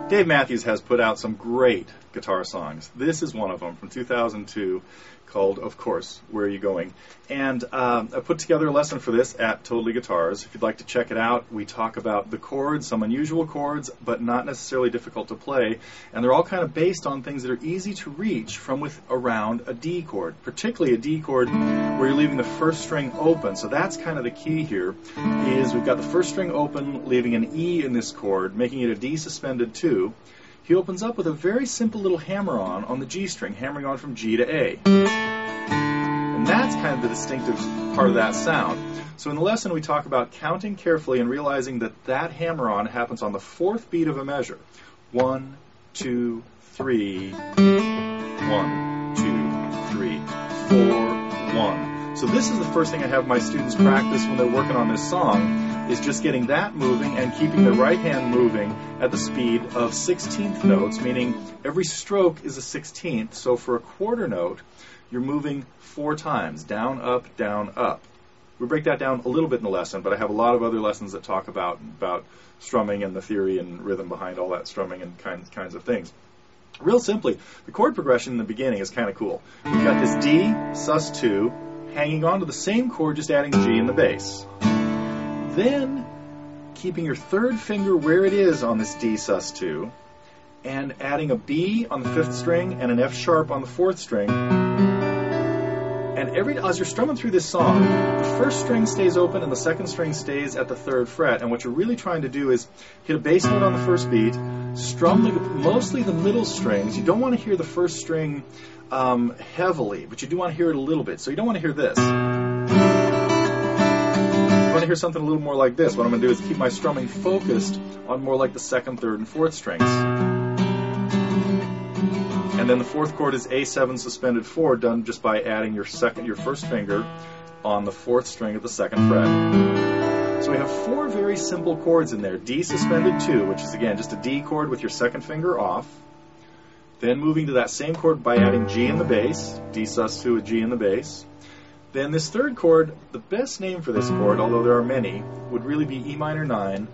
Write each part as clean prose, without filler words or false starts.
Dave Matthews has put out some great guitar songs. This is one of them from 2002 called, of course, Where Are You Going? And I put together a lesson for this at TotallyGuitars. If you'd like to check it out, we talk about the chords, some unusual chords, but not necessarily difficult to play. And they're all kind of based on things that are easy to reach from with around a D chord, particularly a D chord where you're leaving the first string open. So that's kind of the key here, is we've got the first string open, leaving an E in this chord, making it a D suspended 2. He opens up with a very simple little hammer-on the G string, hammering on from G to A. And that's kind of the distinctive part of that sound. So in the lesson we talk about counting carefully and realizing that that hammer-on happens on the 4th beat of a measure. 1, 2, 3, 1, 2, 3, 4, 1. So this is the first thing I have my students practice when they're working on this song, is just getting that moving and keeping the right hand moving at the speed of 16th notes, meaning every stroke is a 16th. So for a quarter note, you're moving 4 times, down, up. We break that down a little bit in the lesson, but I have a lot of other lessons that talk about strumming and the theory and rhythm behind all that strumming and kinds of things. Real simply, the chord progression in the beginning is kind of cool. We've got this D, sus2, hanging on to the same chord, just adding G in the bass. Then, keeping your 3rd finger where it is on this D sus2, and adding a B on the 5th string and an F sharp on the 4th string. And as you're strumming through this song, the 1st string stays open and the 2nd string stays at the 3rd fret. And what you're really trying to do is hit a bass note on the 1st beat, strum mostly the middle strings. You don't want to hear the 1st string heavily, but you do want to hear it a little bit. So you don't want to hear this. I want to hear something a little more like this. What I'm going to do is keep my strumming focused on more like the 2nd, 3rd, and 4th strings. And then the 4th chord is A7 suspended 4, done just by adding your 1st finger on the 4th string of the 2nd fret. So we have 4 very simple chords in there. D suspended 2, which is again just a D chord with your 2nd finger off. Then moving to that same chord by adding G in the bass, D sus2 with G in the bass. Then this 3rd chord, the best name for this chord, although there are many, would really be E minor 9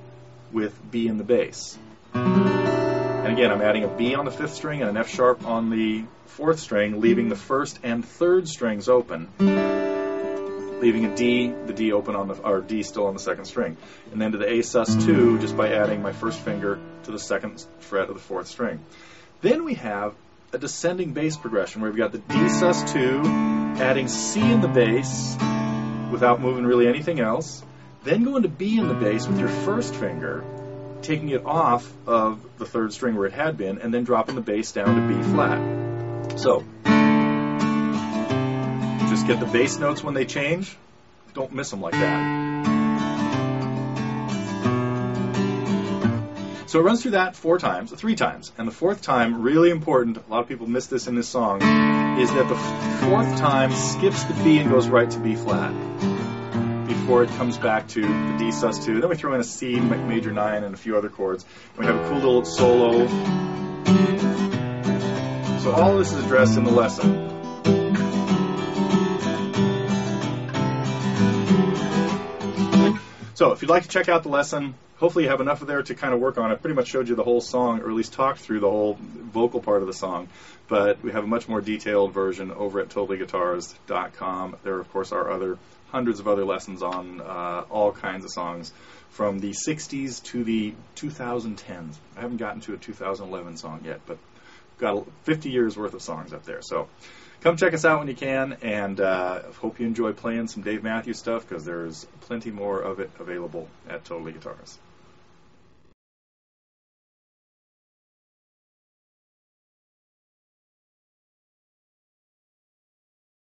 with B in the bass. And again, I'm adding a B on the 5th string and an F sharp on the 4th string, leaving the 1st and 3rd strings open, leaving a D, the D open or D still on the 2nd string. And then to the A sus2 just by adding my 1st finger to the 2nd fret of the 4th string. Then we have a descending bass progression where we've got the D sus2, adding C in the bass without moving really anything else, then going to B in the bass with your 1st finger, taking it off of the 3rd string where it had been, and then dropping the bass down to B flat. So, just get the bass notes when they change, don't miss them like that. So it runs through that 3 times, and the 4th time, really important, a lot of people miss this in this song, is that the 4th time skips the B and goes right to B flat before it comes back to the D sus2. Then we throw in a C major 9 and a few other chords, and we have a cool little solo. So all of this is addressed in the lesson. So if you'd like to check out the lesson, hopefully you have enough of there to kind of work on. I pretty much showed you the whole song, or at least talked through the whole vocal part of the song. But we have a much more detailed version over at TotallyGuitars.com. There, of course, are hundreds of other lessons on all kinds of songs from the 60s to the 2010s. I haven't gotten to a 2011 song yet, but got 50 years worth of songs up there. So come check us out when you can, and hope you enjoy playing some Dave Matthews stuff, because there's plenty more of it available at Totally Guitars.